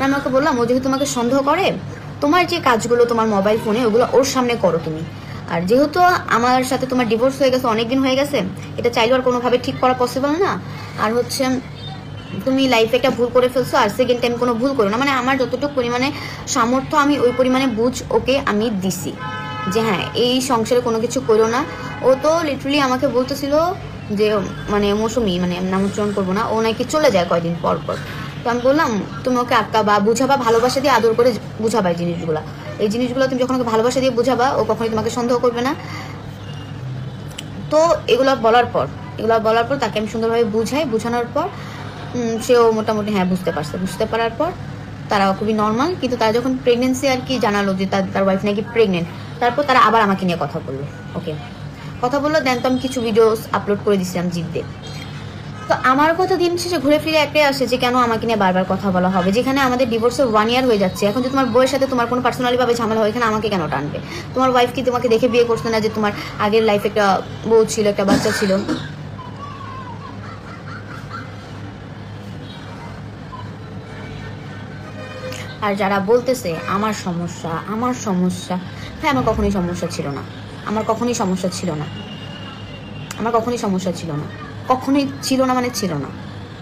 আমি ওকে বললাম ও যেহেতু তোমাকে সন্দেহ করে, তোমার যে কাজগুলো তোমার মোবাইল ফোনে ওগুলো ওর সামনে করো তুমি। আর যেহেতু আমার সাথে তোমার ডিভোর্স হয়ে গেছে, অনেকদিন হয়ে গেছে, এটা চাইলেও আর কোনোভাবে ঠিক করা পসিবল না। আর হচ্ছে তুমি লাইফে একটা ভুল করে ফেলছো, আর সেকেন্ড টাইম কোনো ভুল করো না। মানে আমার যতটুকু পরিমাণে সামর্থ্য আমি ওই পরিমাণে বুঝ ওকে আমি দিছি যে হ্যাঁ এই সংসারে কোনো কিছু করো না। ও তো লিটারালি আমাকে বলতেছিল যে মানে মৌসুমি, মানে নাম উচ্চারণ করবো না, ও নাকি চলে যায় কয়দিন পর পর। তো আমি বললাম তুমি ওকে আটকাবা, বুঝাবা, ভালোবাসা দিয়ে আদর করে বুঝাবা এই জিনিসগুলো। এই জিনিসগুলো তুমি যখন ওকে ভালোবাসা দিয়ে বুঝাবা, ও কখনোই তোমাকে সন্দেহ করবে না। তো এগুলো বলার পর তাকে আমি সুন্দরভাবে বুঝাই, বুঝানোর পর সেও মোটামুটি হ্যাঁ বুঝতে পারছে। বুঝতে পারার পর তারা খুবই নর্মাল। কিন্তু তারা যখন প্রেগনেন্সি আর কি জানালো যে তার ওয়াইফ নাকি প্রেগনেন্ট, তারপর তারা আবার আমাকে নিয়ে কথা বললো। ওকে, কথা বললো, দেন তো আমি কিছু ভিডিওস আপলোড করে দিছিলাম জিদ্দে। তো আমার কথা দিন শেষে ঘুরে ফিরে একটাই আসে যে কেন আমাকে নিয়ে বারবার কথা বলা হবে, যেখানে আমাদের ডিভোর্সের 1 ইয়ার হয়ে যাচ্ছে। এখন যদি তোমার বউয়ের সাথে তোমার কোনো পার্সোনালি ভাবে ঝামেলা হয়, এখানে আমাকে কেন টানবে? তোমার ওয়াইফ কি তোমাকে দেখে বিয়ে করছে না যে তোমার আগের লাইফে একটা বউ ছিল, একটা বাচ্চা ছিল? আর যারা বলতেছে আমার সমস্যা, হ্যাঁ আমার কখনোই সমস্যা ছিল না। কখনোই ছিল না মানে ছিল না।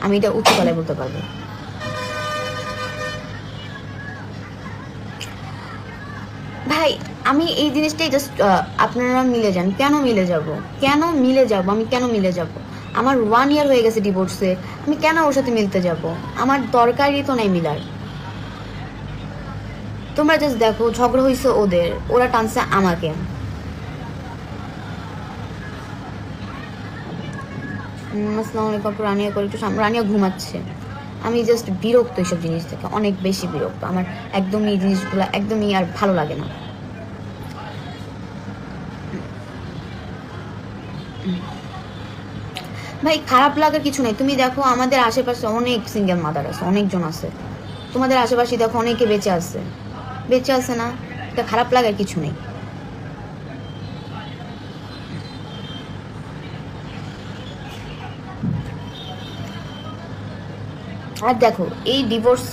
আমি এটা উচ্চ গলায় বলতে পারবো। ভাই আমি এই জিনিসটাই জাস্ট আপনারা মিলে যান। কেন মিলে যাব? আমি কেন মিলে যাব? আমার 1 ইয়ার হয়ে গেছে ডিভোর্সে, আমি কেন ওর সাথে মিলতে যাব? আমার দরকারই তো নাই মিলার। তোমরা জাস্ট দেখো, ঝগড়া হয়েছে ওদের, ওরা টানছে আমাকে। আসসালামু আলাইকুম। রানিয়া করে একটু রানিয়া ঘুমাচ্ছে। আমি জাস্ট বিরক্ত এইসব জিনিস থেকে, অনেক বেশি বিরক্ত। আমার একদমই এই জিনিসগুলো একদমই আর ভালো লাগে না। ভাই খারাপ লাগার কিছু নেই। তুমি দেখো আমাদের আশেপাশে অনেক সিঙ্গেল মাদার আছে, অনেকজন আছে। তোমাদের আশেপাশে দেখো অনেকে বেঁচে আছে না? এটা খারাপ লাগার কিছু নেই। আর দেখো এই ডিভোর্স,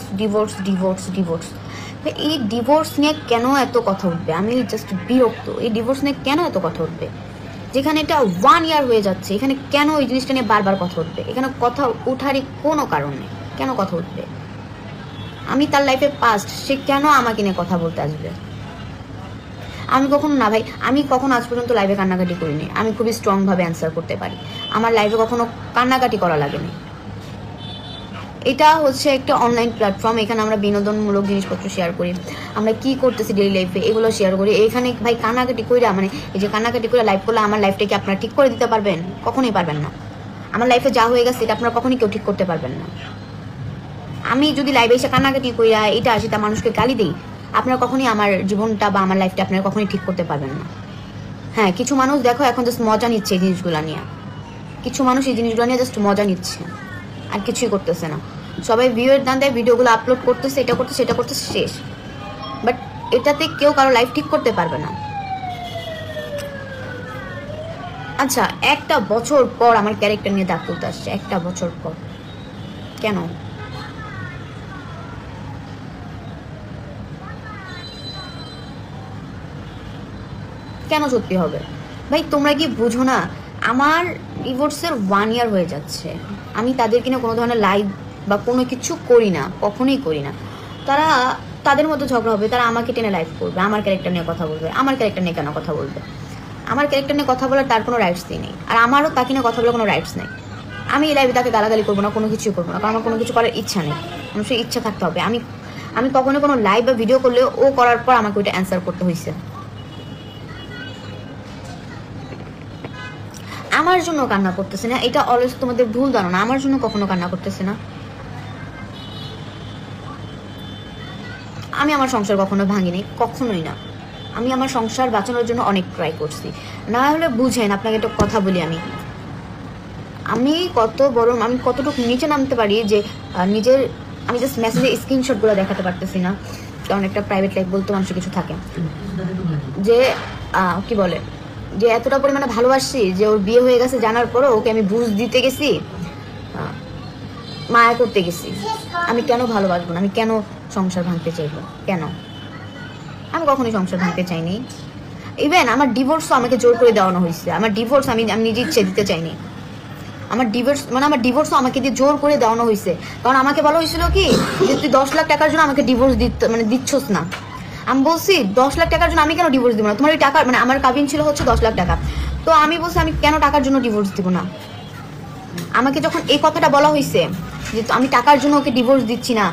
এই ডিভোর্স নিয়ে কেন এত কথা উঠবে? আমি জাস্ট বিরক্ত। এই ডিভোর্স নিয়ে কেন এত কথা উঠবে? যেখানে এটা 1 ইয়ার হয়ে যাচ্ছে, এখানে কেন ওই জিনিসটা নিয়ে বারবার কথা উঠবে? এখানে কথা উঠারই কোনো কারণ নেই। কেন কথা উঠবে? আমি তার লাইফে পাস্ট, সে কেন আমাকে নিয়ে কথা বলতে আসবে? আমি কখনো না ভাই, আমি কখনো আজ পর্যন্ত লাইভে কান্নাকাটি করিনি। আমি খুবই স্ট্রংভাবে অ্যান্সার করতে পারি। আমার লাইভে কখনো কান্নাকাটি করা লাগেনি। এটা হচ্ছে একটা অনলাইন প্ল্যাটফর্ম, এখানে আমরা বিনোদনমূলক জিনিসপত্র শেয়ার করি, আমরা কি করতেছি ডেইলি লাইফে এগুলো শেয়ার করি। এখানে ভাই কান্নাকাটি কইরা, মানে এই যে কান্নাকাটি করে লাইভ করলে আমার লাইফটাকে আপনারা ঠিক করে দিতে পারবেন? কখনোই পারবেন না। আমার লাইফে যা হয়ে গেছে এটা আপনারা কখনোই কেউ ঠিক করতে পারবেন না। আমি যদি লাইভে এসে কান্নাকাটি কইরা এটা সেটা মানুষকে গালি দিই, আপনারা কখনোই আমার জীবনটা বা আমার লাইফটা আপনারা কখনোই ঠিক করতে পারবেন না। হ্যাঁ, কিছু মানুষ দেখো এখন জাস্ট মজা নিচ্ছে এই জিনিসগুলো নিয়ে। জাস্ট মজা নিচ্ছে, আর কিছুই করতেছে না। সবাই ভিউয়ের দান দেয়, ভিডিওগুলো আপলোড করতেছে, এটা করতেছে, শেষ। বাট এটাতে কেউ কারো লাইফ ঠিক করতে পারবে না। আচ্ছা, 1 বছর পর আমার ক্যারেক্টার নিয়ে দাগ তুলতে আসছে, 1 বছর পর। কেন? কেন সত্যি হবে? ভাই তোমরা কি বুঝো না? আমার ডিভোর্সের 1 ইয়ার হয়ে যাচ্ছে, আমি তাদেরকে নিয়ে কোনো ধরনের লাইভ বা কোনো কিছু করি না, কখনোই করি না। তারা তাদের মধ্যে ঝগড়া হবে, তারা আমাকে টেনে লাইভ করবে, আমার ক্যারেক্টার নিয়ে কথা বলবে। আমার ক্যারেক্টার নিয়ে কেন কথা বলবে? আমার ক্যারেক্টার নিয়ে কথা বলার তার কোনো রাইটসই নেই, আর আমারও তাকে নিয়ে কথা বলার কোনো রাইটস নেই। আমি এই লাইভে তাকে গালাগালি করবো না, কোনো কিছুই করবো না, কারণ আমার কোনো কিছু করার ইচ্ছা নেই। মানুষের ইচ্ছা থাকতে হবে। আমি কখনো কোনো লাইভ বা ভিডিও করলে ও করার পর আমাকে ওইটা অ্যান্সার করতে হয়েছে। আমার জন্য কান্না করতেছে না, এটা অলওয়েজ তোমাদের ভুল ধারণা। আমার জন্য কখনো কান্না করতেছে না। আমি আমার সংসার কখনো ভাঙিনি, কখনোই না। আমি আমার সংসার বাঁচানোর জন্য অনেক ট্রাই করছি। না হলে বুঝেন, আপনাকে একটা কথা বলি, আমি কতটুকু নিচে নামতে পারি যে আমি জাস্ট মেসেজের স্ক্রিনশটগুলো দেখাতে পারতেছি না, কারণ একটা প্রাইভেট লাইফ বলতে মানুষের কিছু থাকে। যে কি বলে, যে এতটা পরিমাণে ভালোবাসি যে ওর বিয়ে হয়ে গেছে জানার পরও ওকে আমি বুঝ দিতে গেছি, মায়া করতে গেছি। আমি কেন ভালোবাসবো না? আমি কেন সংসার ভাঙতে চাইবো? কেন? আমি কখনোই সংসার ভাঙতে চাইনি। ইভেন আমার ডিভোর্সও আমাকে জোর করে দেওয়ানো হয়েছে। আমার ডিভোর্স আমি নিজে ইচ্ছে দিতে চাইনি। আমার ডিভোর্সও আমাকে দিয়ে জোর করে দেওয়ানো হয়েছে। কারণ আমাকে বলা হয়েছিল কি যে তুই 10 লাখ টাকার জন্য আমাকে ডিভোর্স দিচ্ছস না। আমি বলছি 10 লাখ টাকার জন্য আমি কেন ডিভোর্স দিব না? তোমার ওই টাকা আমার কাবিন ছিল হচ্ছে 10 লাখ টাকা। তো আমি বলছি আমি কেন টাকার জন্য ডিভোর্স দিব না? আমাকে যখন এই কথাটা বলা হয়েছে যে আমি টাকার জন্য ওকে ডিভোর্স দিচ্ছি না,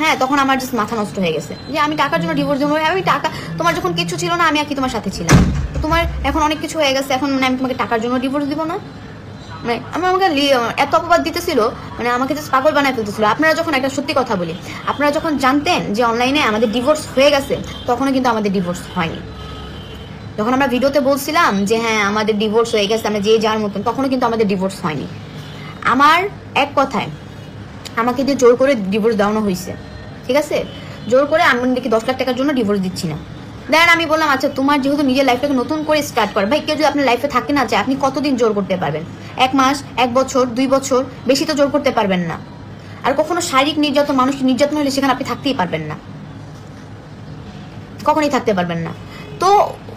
হ্যাঁ, তখন আমার জাস্ট মাথা নষ্ট হয়ে গেছে যে আমি টাকার জন্য ডিভোর্স দেবো? আমি টাকা, তোমার যখন কিছু ছিল না আমি আর কি তোমার সাথে ছিলাম, তোমার এখন অনেক কিছু হয়ে গেছে, এখন আমি তোমাকে টাকার জন্য ডিভোর্স দিব না? আমাকে এত অপবাদ দিতেছিল, আমাকে জাস্ট পাগল বানায় ফেলতেছিল। আপনারা যখন, একটা সত্যি কথা বলি, আপনারা যখন জানতেন যে অনলাইনে আমাদের ডিভোর্স হয়ে গেছে, তখনও কিন্তু আমাদের ডিভোর্স হয়নি। যখন আমরা ভিডিওতে বলছিলাম যে হ্যাঁ আমাদের ডিভোর্স হয়ে গেছে, আমরা যে যার মতন, তখনও কিন্তু আমাদের ডিভোর্স হয়নি। আমার এক কথায় আমাকে দিয়ে জোর করে ডিভোর্স দেওয়ানো হয়েছে, ঠিক আছে? জোর করে আমি দেখি 10 লাখ টাকার জন্য ডিভোর্স দিচ্ছি না। দেন আমি বললাম আচ্ছা তোমার যেহেতু নিজের লাইফটাকে নতুন করে স্টার্ট কর, ভাই কেউ যদি আপনার লাইফে থাকতে না চায় আপনি কতদিন জোর করতে পারবেন? 1 মাস, 1 বছর, 2 বছর, বেশি তো জোর করতে পারবেন না। আর কখনো শারীরিক নির্যাতন, মানসিক নির্যাতন হলে সেখানে আপনি থাকতেই পারবেন না, কখনই থাকতে পারবেন না। তো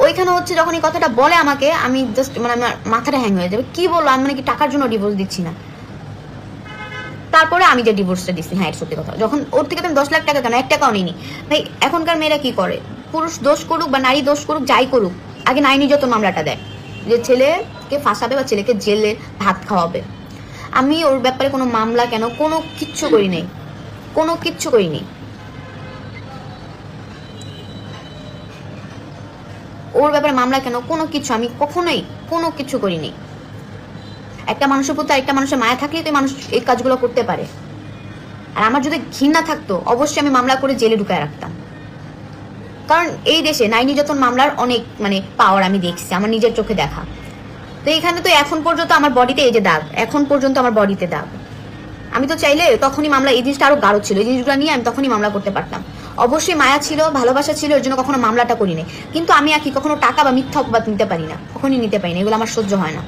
ওইখানে হচ্ছে যখন এই কথাটা বলে আমাকে, আমি জাস্ট আমার মাথাটা হ্যাং হয়ে যাবে, কি বলবো আমি, কি টাকার জন্য ডিভোর্স দিচ্ছি না? তারপরে আমি যে ডিভোর্সটা দিচ্ছি, হ্যাঁ এটা সত্যি কথা, যখন ওর থেকে তুমি 10 লাখ টাকা কেন, 1 টাকাও নিইনি। ভাই এখনকার মেয়েরা কি করে, পুরুষ দোষ করুক বা নারী দোষ করুক, যাই করুক, আগে নারী নির্যাতন মামলাটা দেয় যে ছেলেকে ফাঁসাবে বা ছেলেকে জেলে ভাত খাওয়াবে। আমি ওর ব্যাপারে কোনো মামলা কেন, কোনো কিচ্ছু করি নাই, কোনো কিচ্ছু করিনি। ওর ব্যাপারে মামলা কেন, কোনো কিছু আমি কখনোই কোনো কিছু করিনি। একটা মানুষের প্রতি আরেকটা মানুষের মায়া থাকলেই তো মানুষ এই কাজগুলো করতে পারে। আর আমার যদি ঘৃণা থাকতো অবশ্যই আমি মামলা করে জেলে ঢুকায় রাখতাম। কারণ এই দেশে নারী নির্যাতন মামলার অনেক পাওয়ার আমি দেখছি, আমার নিজের চোখে দেখা। তো এখানে তো এখন পর্যন্ত আমার বডিতে এই যে দাগ, এখন পর্যন্ত আমার বডিতে দাগ। আমি তো চাইলে তখনই মামলা, এই জিনিসটা আরো গাঢ় ছিল, এই জিনিসগুলো নিয়ে আমি তখনই মামলা করতে পারতাম। অবশ্যই মায়া ছিল, ভালোবাসা ছিল, এর জন্য কখনো মামলাটা করিনি। কিন্তু আমি কখনো টাকা বা মিথ্যা অপবাদ নিতে পারি না, কখনই নিতে পারি না, এগুলো আমার সহ্য হয় না।